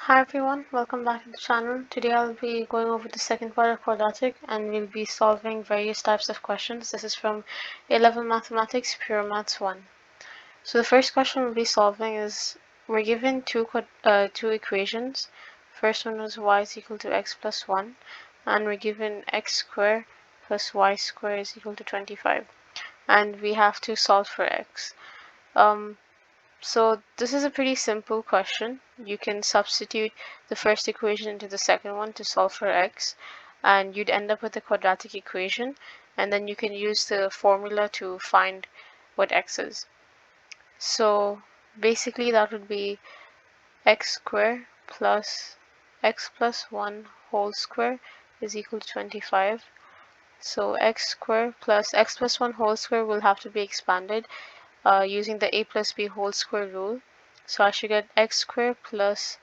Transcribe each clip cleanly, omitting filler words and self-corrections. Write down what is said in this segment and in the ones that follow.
Hi everyone, welcome back to the channel. Today I'll be going over the second part of quadratic and we'll be solving various types of questions. This is from A-level Mathematics, Pure Maths 1. So the first question we'll be solving is, we're given two equations. First one was y is equal to x plus 1, and we're given x squared plus y squared is equal to 25. And we have to solve for x. So this is a pretty simple question. You can substitute the first equation into the second one to solve for x, and you'd end up with a quadratic equation, and then you can use the formula to find what x is. So basically that would be x squared plus x plus 1 whole square is equal to 25. So x squared plus x plus 1 whole square will have to be expanded using the a plus b whole square rule. So I should get x squared plus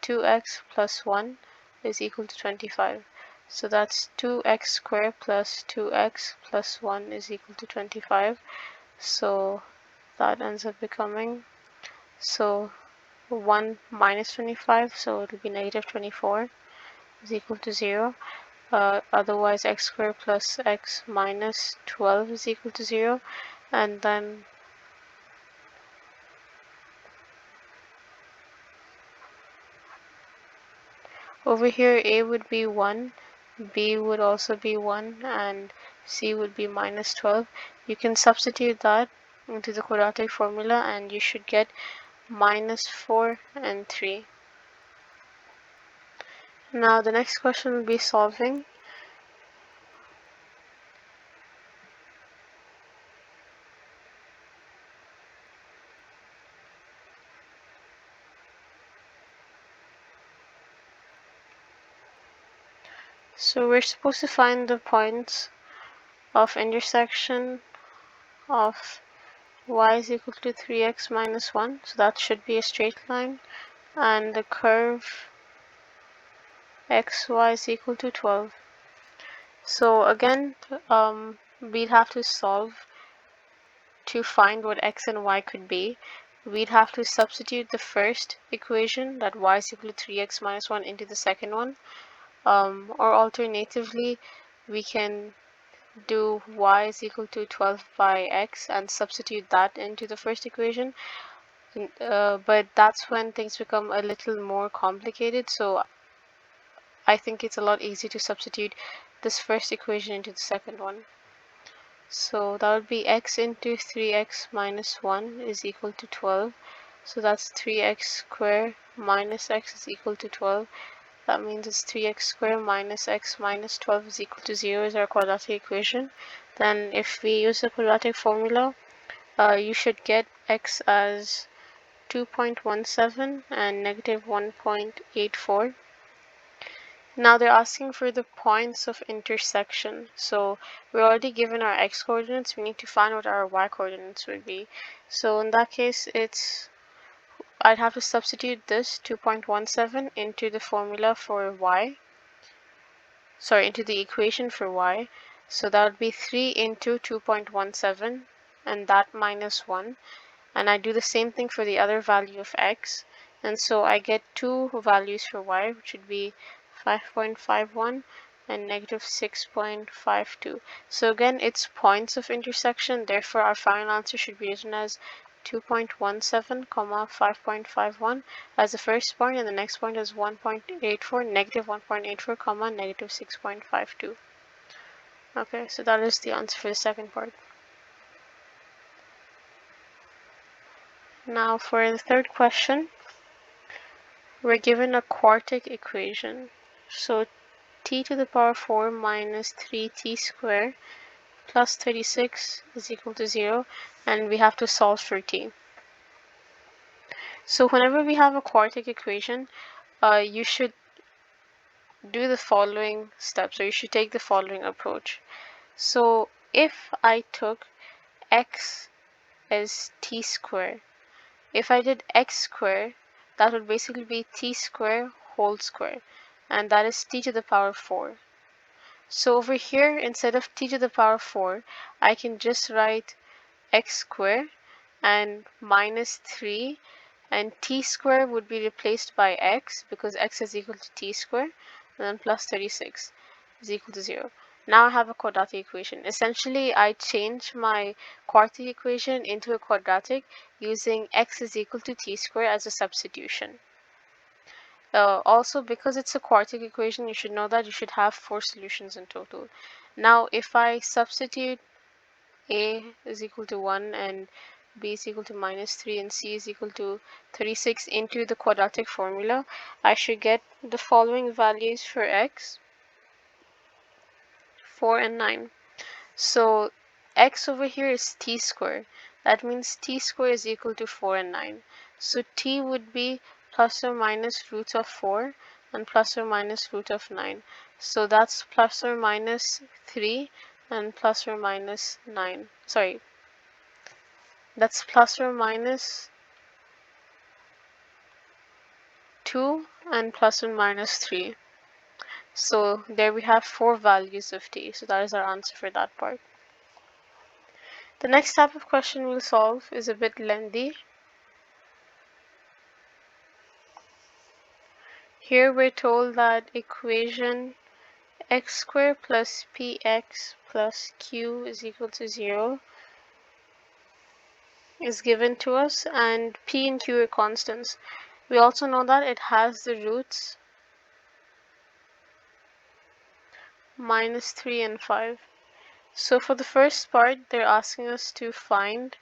2x plus 1 is equal to 25. So that's 2x squared plus 2x plus 1 is equal to 25. So that ends up becoming, 1 minus 25, so it will be negative 24 is equal to 0. Otherwise x squared plus x minus 12 is equal to 0. And then over here a would be 1, b would also be 1, and c would be minus 12. You can substitute that into the quadratic formula and you should get minus 4 and 3. Now the next question will be solving. So we're supposed to find the points of intersection of y is equal to 3x minus 1, so that should be a straight line, and the curve xy is equal to 12. So again, we'd have to solve to find what x and y could be. We'd have to substitute the first equation, that y is equal to 3x minus 1, into the second one, or alternatively we can do y is equal to 12 by x and substitute that into the first equation. But that's when things become a little more complicated, so I think it's a lot easier to substitute this first equation into the second one. So that would be x into 3x minus 1 is equal to 12. So that's 3x squared minus x is equal to 12. That means it's 3x squared minus x minus 12 is equal to 0 is our quadratic equation. Then if we use the quadratic formula, you should get x as 2.17 and negative 1.84. Now they're asking for the points of intersection. So we're already given our x coordinates, we need to find what our y coordinates would be. So in that case, I'd have to substitute this 2.17 into the formula for y. Sorry, into the equation for y. So that would be 3 into 2.17 and that minus 1. And I do the same thing for the other value of x. And so I get two values for y, which would be 5.51 and negative 6.52. So again, it's points of intersection. Therefore, our final answer should be written as 2.17, 5.51 as the first point, and the next point is 1.84, negative 1.84, negative 6.52. Okay, so that is the answer for the second part. Now for the third question, we're given a quartic equation. So t to the power 4 minus 3t squared plus 36 is equal to 0, and we have to solve for t. So whenever we have a quartic equation, you should do the following steps, or you should take the following approach. So if I took x as t squared, if I did x squared, that would basically be t squared whole square, and that is t to the power 4. So over here, instead of t to the power 4, I can just write x squared and minus 3 and t squared would be replaced by x because x is equal to t squared, and then plus 36 is equal to 0. Now I have a quadratic equation. Essentially, I change my quartic equation into a quadratic using x is equal to t squared as a substitution. Also, because it's a quartic equation, you should know that you should have 4 solutions in total. Now, if I substitute a is equal to 1 and b is equal to minus 3 and c is equal to 36 into the quadratic formula, I should get the following values for x, 4 and 9. So x over here is t squared. That means t squared is equal to 4 and 9. So t would be plus or minus root of 4 and plus or minus root of 9. So that's plus or minus 3 and plus or minus 9. Sorry, that's plus or minus 2 and plus or minus 3. So there we have 4 values of t. So that is our answer for that part. The next type of question we'll solve is a bit lengthy. Here we're told that equation x squared plus px plus q is equal to 0 is given to us, and p and q are constants. We also know that it has the roots minus 3 and 5. So for the first part, they're asking us to find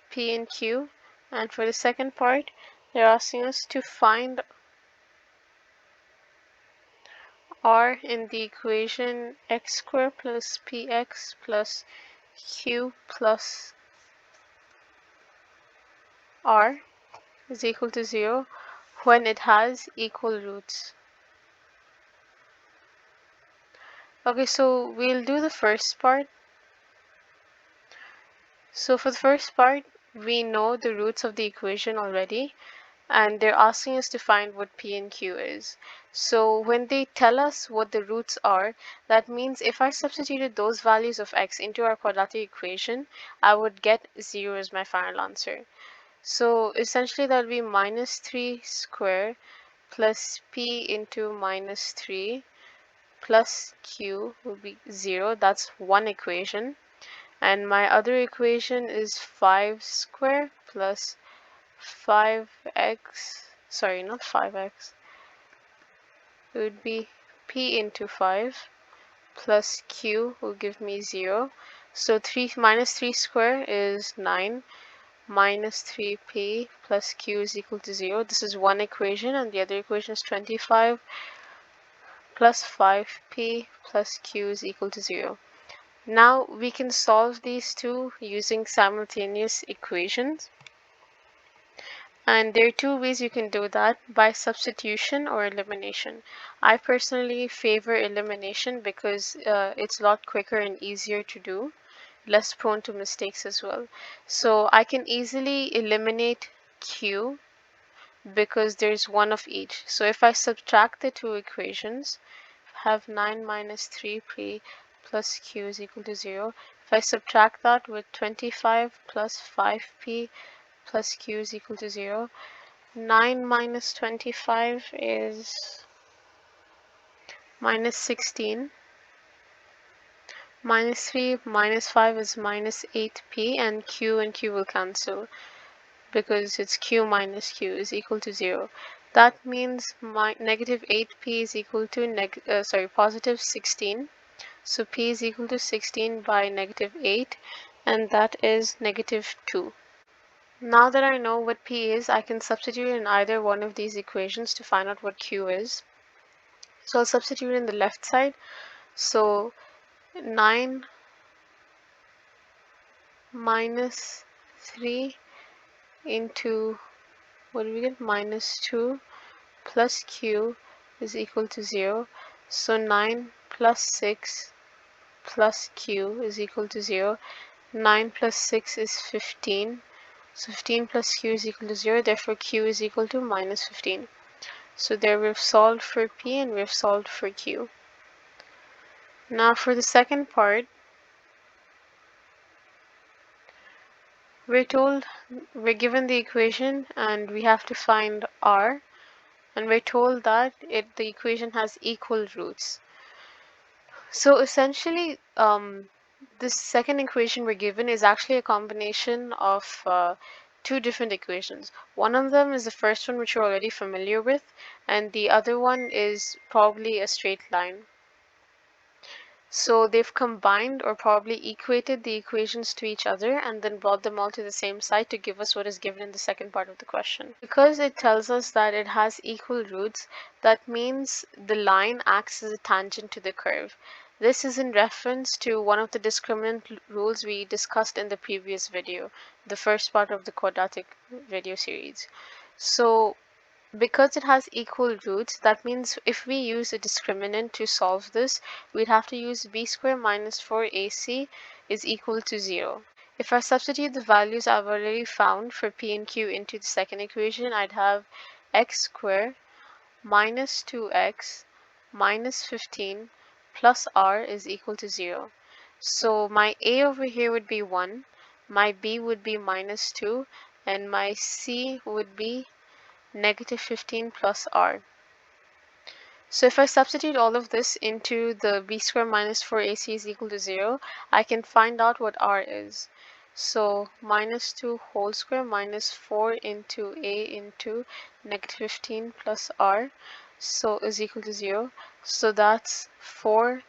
p and q, and for the second part, they're asking us to find r in the equation x squared plus px plus q plus r is equal to 0 when it has equal roots. Okay, so we'll do the first part. So for the first part, we know the roots of the equation already, and they're asking us to find what p and q is. So when they tell us what the roots are, that means if I substituted those values of x into our quadratic equation, I would get 0 as my final answer. So essentially that would be minus 3 squared plus p into minus 3 plus q will be 0. That's one equation. And my other equation is 5 squared plus 5x, sorry, not 5x, it would be p into 5 plus q will give me 0. So 3 minus 3 squared is 9, minus 3p plus q is equal to 0. This is one equation, and the other equation is 25 plus 5p plus q is equal to 0. Now we can solve these two using simultaneous equations. And there are two ways you can do that, by substitution or elimination. I personally favor elimination because it's a lot quicker and easier to do, less prone to mistakes as well. So I can easily eliminate q because there's one of each. So if I subtract the two equations, I have 9 minus 3p plus q is equal to 0. If I subtract that with 25 plus 5p plus q is equal to 0, 9 minus 25 is minus 16. Minus 3 minus 5 is minus 8p, and q will cancel because it's q minus q is equal to 0. That means negative 8p is equal to positive 16. So p is equal to 16 by negative 8, and that is negative 2. Now that I know what p is, I can substitute in either one of these equations to find out what q is. So I'll substitute in the left side. So 9 minus 3 into, what do we get? Minus 2 plus q is equal to 0. So 9 plus 6 plus q is equal to 0. 9 plus 6 is 15. So 15 plus q is equal to 0. Therefore, q is equal to minus 15. So there we've solved for p and we've solved for q. Now for the second part, We're given the equation and we have to find r, and we're told that the equation has equal roots. So essentially, this second equation we're given is actually a combination of two different equations. One of them is the first one, which you're already familiar with, and the other one is probably a straight line. So they've combined or probably equated the equations to each other and then brought them all to the same side to give us what is given in the second part of the question. Because it tells us that it has equal roots, that means the line acts as a tangent to the curve. This is in reference to one of the discriminant rules we discussed in the previous video, the first part of the quadratic video series. So because it has equal roots, that means if we use a discriminant to solve this, we'd have to use b squared minus 4ac is equal to 0. If I substitute the values I've already found for p and q into the second equation, I'd have x squared minus 2x minus 15 plus r is equal to 0. So my a over here would be 1, my b would be minus 2, and my c would be negative 15 plus r. So if I substitute all of this into the b squared minus 4ac is equal to 0, I can find out what r is. So minus 2 whole square minus 4 into a into negative 15 plus r, so is equal to 0. So that's 4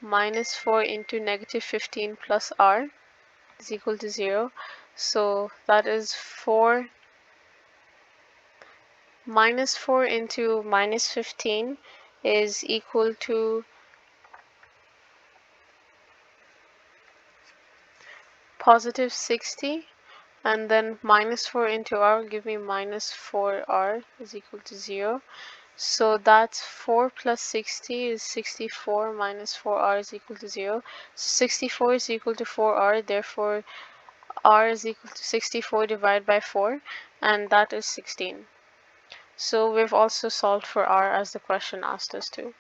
minus 4 into negative 15 plus r is equal to 0. So that is 4 minus 4 into minus 15 is equal to positive 60, and then minus 4 into r will give me minus 4r is equal to 0. So that's 4 plus 60 is 64 minus 4r is equal to 0. 64 is equal to 4r, therefore r is equal to 64 divided by 4, and that is 16. So we've also solved for r as the question asked us to.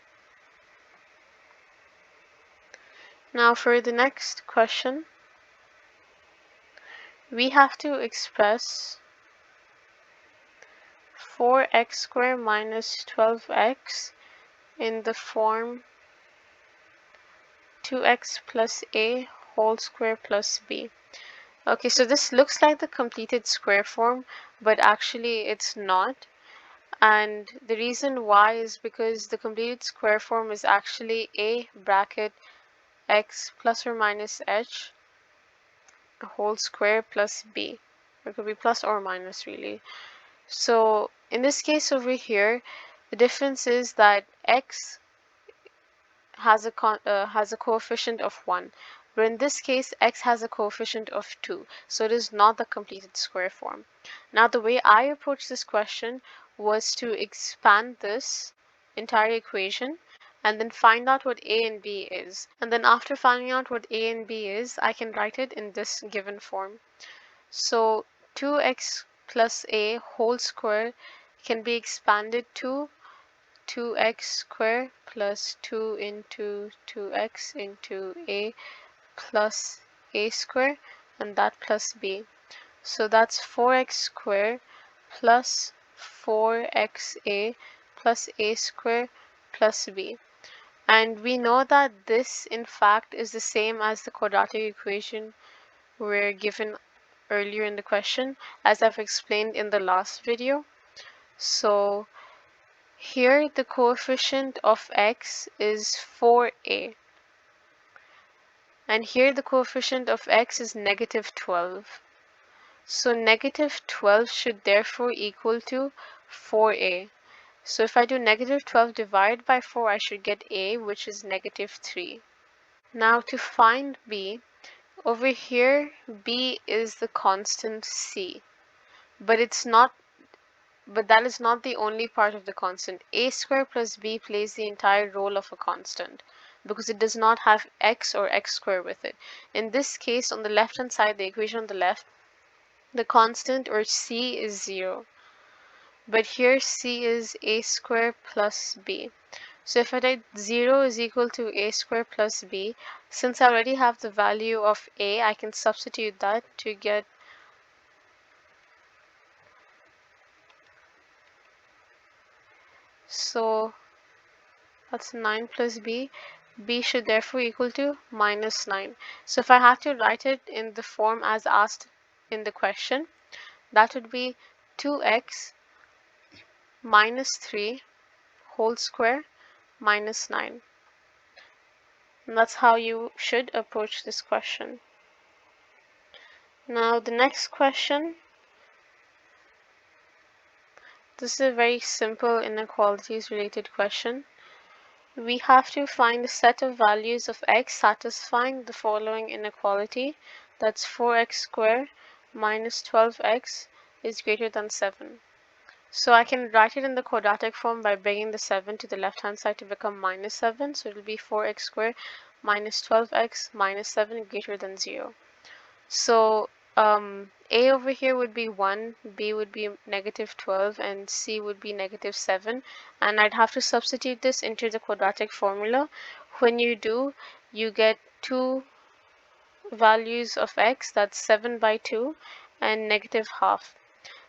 Now for the next question, we have to express 4x squared minus 12x in the form 2x plus a whole square plus b. Okay, so this looks like the completed square form, but actually it's not. And the reason why is because the completed square form is actually a bracket x plus or minus h whole square plus b. It could be plus or minus really. So in this case over here, the difference is that x has a coefficient of 1, but in this case x has a coefficient of 2, so it is not the completed square form. Now the way I approached this question was to expand this entire equation and then find out what a and b is, and then after finding out what a and b is, I can write it in this given form. So 2x plus a whole square can be expanded to 2x squared plus 2 into 2x into a plus a squared, and that plus b. So that's 4x squared plus 4xa plus a squared plus b. And we know that this in fact is the same as the quadratic equation we're given earlier in the question, as I've explained in the last video. So here the coefficient of x is 4a, and here the coefficient of x is negative 12. So negative 12 should therefore equal to 4a. So if I do negative 12 divided by 4, I should get a, which is negative 3. Now to find b, over here b is the constant c, but that is not the only part of the constant. A squared plus b plays the entire role of a constant because it does not have x or x squared with it. In this case, on the left hand side, the equation on the left, the constant or c is 0. But here c is a squared plus b. So if I write 0 is equal to a squared plus b, since I already have the value of a, I can substitute that to get So that's 9 plus b. B should therefore equal to minus 9. So if I have to write it in the form as asked in the question, that would be 2x minus 3 whole square minus 9. And that's how you should approach this question. Now the next question, this is a very simple inequalities related question. We have to find a set of values of x satisfying the following inequality. That's 4x squared minus 12x is greater than 7. So I can write it in the quadratic form by bringing the 7 to the left hand side to become minus 7. So it will be 4x squared minus 12x minus 7 greater than 0. So a over here would be 1, b would be negative 12, and c would be negative 7. And I'd have to substitute this into the quadratic formula. When you do, you get two values of x, that's 7 by 2 and negative half.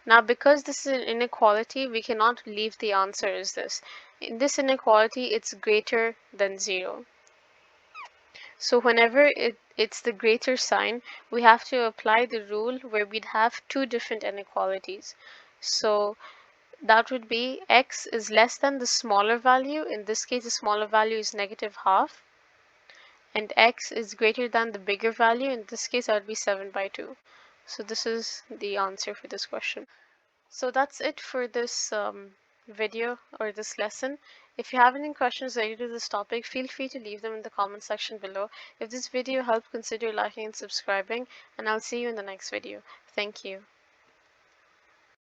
Now, because this is an inequality, we cannot leave the answer as this. In this inequality, it's greater than 0. So whenever it's the greater sign, we have to apply the rule where we'd have two different inequalities. So that would be x is less than the smaller value. In this case, the smaller value is negative half. And x is greater than the bigger value. In this case, that would be 7 by 2. So this is the answer for this question. So that's it for this video or this lesson. If you have any questions related to this topic, feel free to leave them in the comment section below. If this video helped, consider liking and subscribing, and I'll see you in the next video. Thank you.